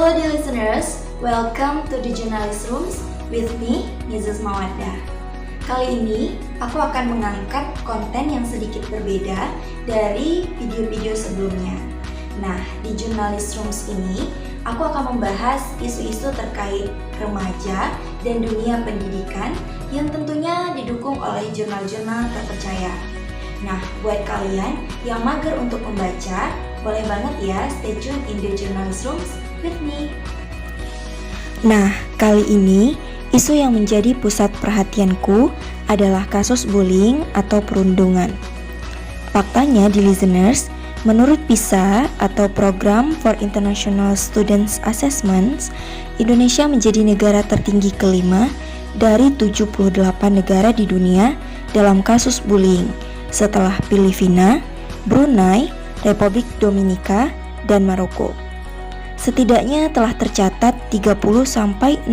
Halo dear listeners, welcome to the Journalist Rooms with me, Mrs. Mawaddah. Kali ini aku akan mengangkat konten yang sedikit berbeda dari video-video sebelumnya. Nah, di Journalist Rooms ini aku akan membahas isu-isu terkait remaja dan dunia pendidikan yang tentunya didukung oleh jurnal-jurnal terpercaya. Nah, buat kalian yang mager untuk membaca, boleh banget ya stay tune in the Journalist Rooms with me. Nah, kali ini isu yang menjadi pusat perhatianku adalah kasus bullying atau perundungan. Faktanya di listeners, menurut PISA atau Program for International Students Assessments, Indonesia menjadi negara tertinggi kelima dari 78 negara di dunia dalam kasus bullying setelah Filipina, Brunei, Republik Dominika, dan Maroko. Setidaknya telah tercatat 30-60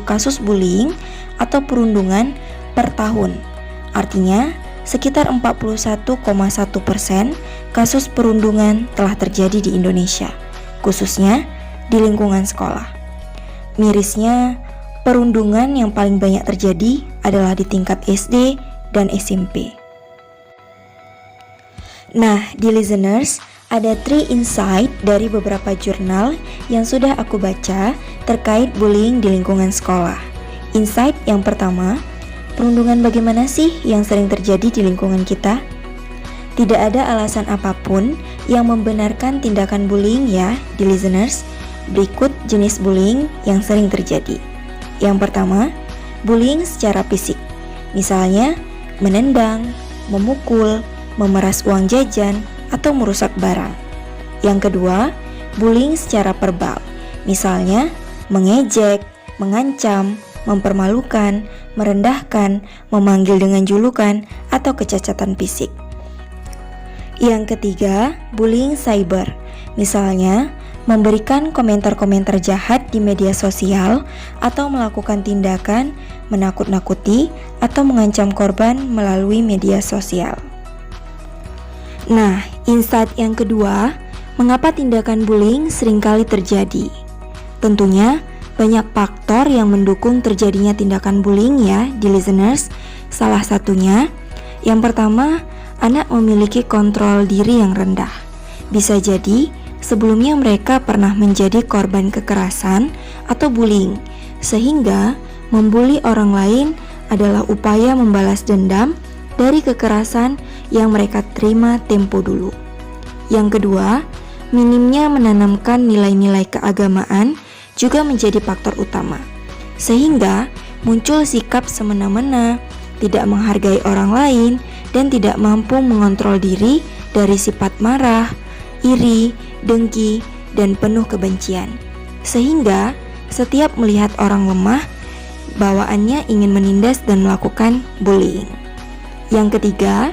kasus bullying atau perundungan per tahun. Artinya, sekitar 41,1% kasus perundungan telah terjadi di Indonesia, khususnya di lingkungan sekolah. Mirisnya, perundungan yang paling banyak terjadi adalah di tingkat SD dan SMP. Nah, di listeners, ada 3 insight dari beberapa jurnal yang sudah aku baca terkait bullying di lingkungan sekolah. Insight yang pertama, perundungan bagaimana sih yang sering terjadi di lingkungan kita? Tidak ada alasan apapun yang membenarkan tindakan bullying ya di listeners. Berikut jenis bullying yang sering terjadi. Yang pertama, bullying secara fisik. Misalnya, menendang, memukul, memeras uang jajan, atau merusak barang. Yang kedua, bullying secara verbal. Misalnya, mengejek, mengancam, mempermalukan, merendahkan, memanggil dengan julukan, atau kecacatan fisik. Yang ketiga, bullying cyber. Misalnya, memberikan komentar-komentar jahat di media sosial atau melakukan tindakan menakut-nakuti atau mengancam korban melalui media sosial. Nah, insight yang kedua, mengapa tindakan bullying seringkali terjadi? Tentunya banyak faktor yang mendukung terjadinya tindakan bullying ya di listeners. Salah satunya, yang pertama, anak memiliki kontrol diri yang rendah. Bisa jadi sebelumnya mereka pernah menjadi korban kekerasan atau bullying, sehingga membuli orang lain adalah upaya membalas dendam dari kekerasan yang mereka terima tempo dulu. Yang kedua, minimnya menanamkan nilai-nilai keagamaan juga menjadi faktor utama, sehingga muncul sikap semena-mena, tidak menghargai orang lain, dan tidak mampu mengontrol diri dari sifat marah, iri, dengki, dan penuh kebencian. Sehingga setiap melihat orang lemah, bawaannya ingin menindas dan melakukan bullying. Yang ketiga,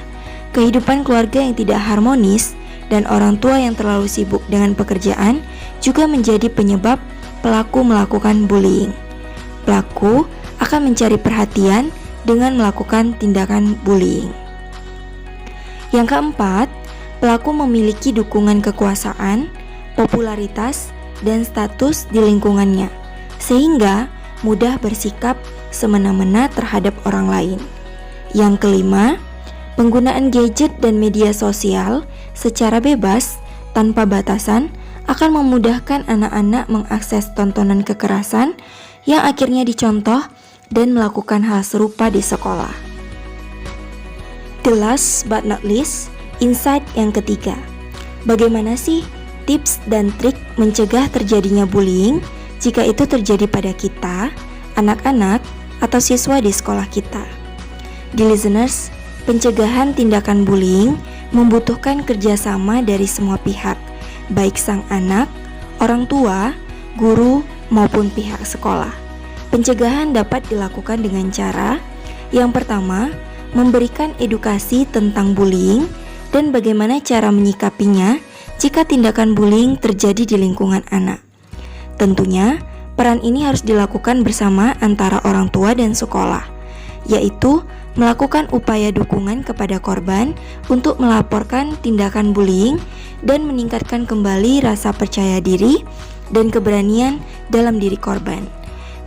kehidupan keluarga yang tidak harmonis dan orang tua yang terlalu sibuk dengan pekerjaan juga menjadi penyebab pelaku melakukan bullying. Pelaku akan mencari perhatian dengan melakukan tindakan bullying. Yang keempat, pelaku memiliki dukungan kekuasaan, popularitas, dan status di lingkungannya, sehingga mudah bersikap semena-mena terhadap orang lain. Yang kelima, penggunaan gadget dan media sosial secara bebas tanpa batasan akan memudahkan anak-anak mengakses tontonan kekerasan yang akhirnya dicontoh dan melakukan hal serupa di sekolah. The last but not least, insight yang ketiga. Bagaimana sih tips dan trik mencegah terjadinya bullying jika itu terjadi pada kita, anak-anak, atau siswa di sekolah kita? Di listeners, pencegahan tindakan bullying membutuhkan kerjasama dari semua pihak, baik sang anak, orang tua, guru, maupun pihak sekolah. Pencegahan dapat dilakukan dengan cara yang pertama, memberikan edukasi tentang bullying dan bagaimana cara menyikapinya jika tindakan bullying terjadi di lingkungan anak. Tentunya, peran ini harus dilakukan bersama antara orang tua dan sekolah, yaitu melakukan upaya dukungan kepada korban untuk melaporkan tindakan bullying dan meningkatkan kembali rasa percaya diri dan keberanian dalam diri korban.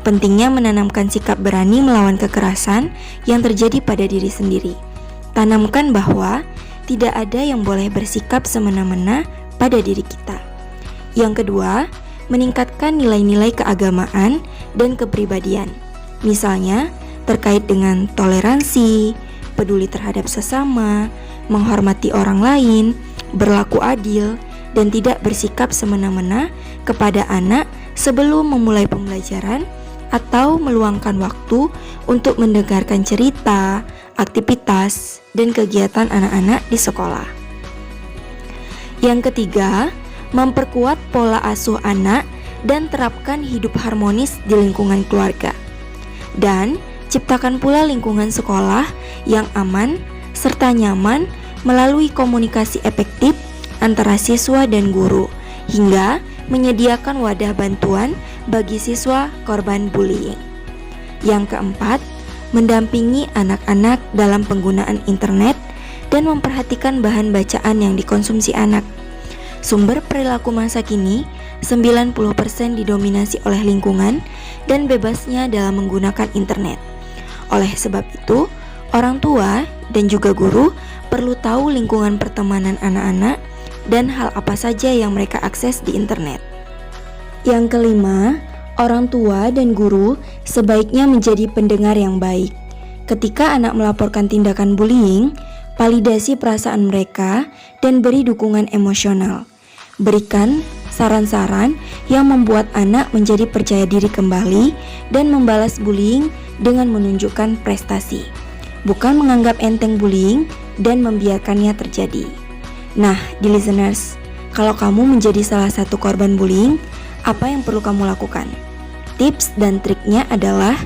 Pentingnya menanamkan sikap berani melawan kekerasan yang terjadi pada diri sendiri. Tanamkan bahwa tidak ada yang boleh bersikap semena-mena pada diri kita. Yang kedua, meningkatkan nilai-nilai keagamaan dan kepribadian. Misalnya, terkait dengan toleransi, peduli terhadap sesama, menghormati orang lain, berlaku adil, dan tidak bersikap semena-mena kepada anak sebelum memulai pembelajaran atau meluangkan waktu untuk mendengarkan cerita, aktivitas, dan kegiatan anak-anak di sekolah. Yang ketiga, memperkuat pola asuh anak dan terapkan hidup harmonis di lingkungan keluarga. Dan ciptakan pula lingkungan sekolah yang aman serta nyaman melalui komunikasi efektif antara siswa dan guru, hingga menyediakan wadah bantuan bagi siswa korban bullying. Yang keempat, mendampingi anak-anak dalam penggunaan internet dan memperhatikan bahan bacaan yang dikonsumsi anak. Sumber perilaku masa kini 90% didominasi oleh lingkungan dan bebasnya dalam menggunakan internet. Oleh sebab itu, orang tua dan juga guru perlu tahu lingkungan pertemanan anak-anak dan hal apa saja yang mereka akses di internet. Yang kelima, orang tua dan guru sebaiknya menjadi pendengar yang baik. Ketika anak melaporkan tindakan bullying, validasi perasaan mereka dan beri dukungan emosional. Berikan saran-saran yang membuat anak menjadi percaya diri kembali dan membalas bullying dengan menunjukkan prestasi, bukan menganggap enteng bullying dan membiarkannya terjadi. Nah, di listeners, kalau kamu menjadi salah satu korban bullying, apa yang perlu kamu lakukan? Tips dan triknya adalah: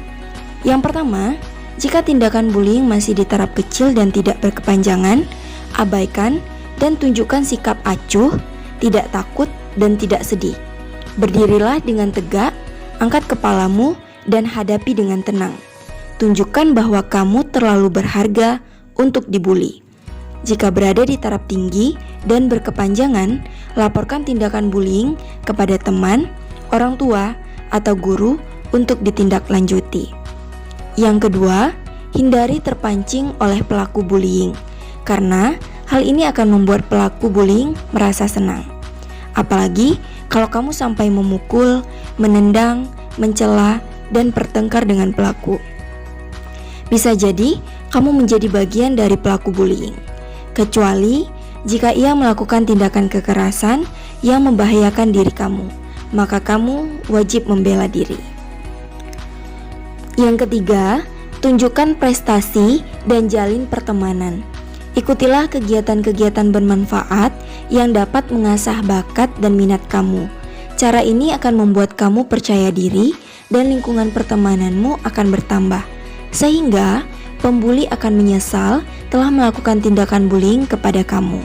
yang pertama, jika tindakan bullying masih di taraf kecil dan tidak berkepanjangan, abaikan dan tunjukkan sikap acuh, tidak takut dan tidak sedih. Berdirilah dengan tegak, angkat kepalamu dan hadapi dengan tenang. Tunjukkan bahwa kamu terlalu berharga untuk dibully. Jika berada di taraf tinggi dan berkepanjangan, laporkan tindakan bullying kepada teman, orang tua, atau guru untuk ditindaklanjuti. Yang kedua, hindari terpancing oleh pelaku bullying, karena hal ini akan membuat pelaku bullying merasa senang. Apalagi kalau kamu sampai memukul, menendang, mencela, dan bertengkar dengan pelaku. Bisa jadi kamu menjadi bagian dari pelaku bullying, kecuali jika ia melakukan tindakan kekerasan yang membahayakan diri kamu, maka kamu wajib membela diri. Yang ketiga, tunjukkan prestasi dan jalin pertemanan. Ikutilah kegiatan-kegiatan bermanfaat yang dapat mengasah bakat dan minat kamu. Cara ini akan membuat kamu percaya diri dan lingkungan pertemananmu akan bertambah, sehingga pembuli akan menyesal telah melakukan tindakan bullying kepada kamu.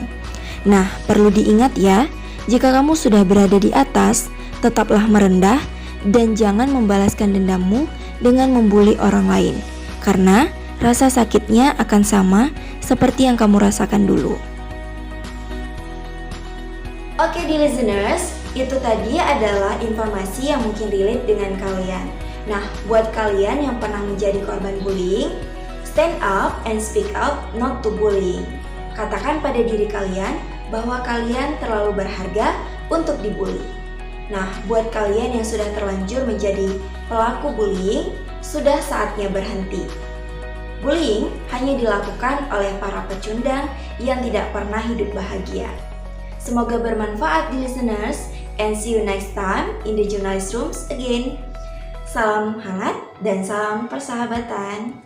Nah, perlu diingat ya, jika kamu sudah berada di atas, tetaplah merendah dan jangan membalaskan dendammu dengan membuli orang lain, karena rasa sakitnya akan sama seperti yang kamu rasakan dulu. Oke di listeners, itu tadi adalah informasi yang mungkin relate dengan kalian. Nah, buat kalian yang pernah menjadi korban bullying, stand up and speak out not to bullying. Katakan pada diri kalian bahwa kalian terlalu berharga untuk dibully. Nah, buat kalian yang sudah terlanjur menjadi pelaku bullying, sudah saatnya berhenti. Bullying hanya dilakukan oleh para pecundang yang tidak pernah hidup bahagia. Semoga bermanfaat di listeners, and see you next time in the Journalist Rooms again. Salam hangat dan salam persahabatan.